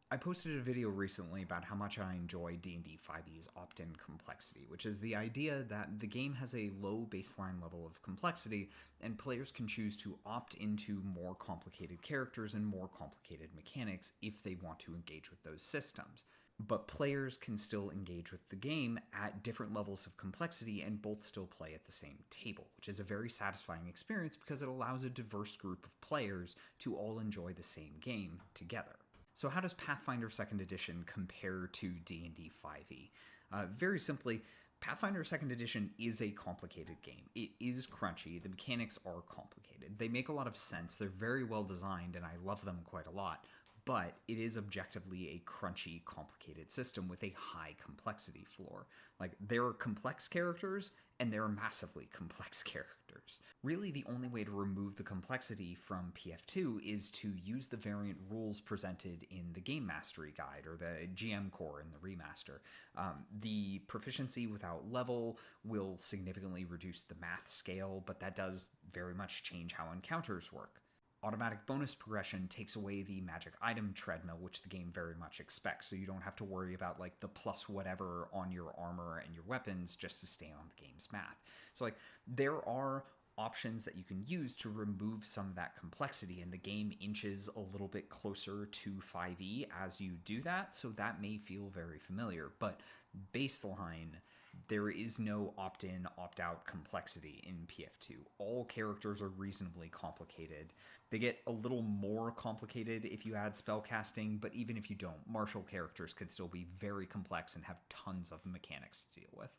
I posted a video recently about how much I enjoy D&D 5e's opt-in complexity, which is the idea that the game has a low baseline level of complexity, and players can choose to opt into more complicated characters and more complicated mechanics if they want to engage with those systems. But players can still engage with the game at different levels of complexity and both still play at the same table, which is a very satisfying experience because it allows a diverse group of players to all enjoy the same game together. So how does Pathfinder 2nd Edition compare to D&D 5e? Very simply, Pathfinder 2nd Edition is a complicated game. It is crunchy, the mechanics are complicated. They make a lot of sense, they're very well designed, and I love them quite a lot, but it is objectively a crunchy, complicated system with a high complexity floor. Like, there are complex characters, and there are massively complex characters. Really, the only way to remove the complexity from PF2 is to use the variant rules presented in the Game Mastery Guide, or the GM Core in the remaster. The proficiency without level will significantly reduce the math scale, but that does very much change how encounters work. Automatic bonus progression takes away the magic item treadmill, which the game very much expects, so you don't have to worry about like the plus whatever on your armor and your weapons just to stay on the game's math. So like there are options that you can use to remove some of that complexity, and the game inches a little bit closer to 5e as you do that, so that may feel very familiar. But baseline, there is no opt-in, opt-out complexity in PF2. All characters are reasonably complicated. They get a little more complicated if you add spellcasting, but even if you don't, martial characters could still be very complex and have tons of mechanics to deal with.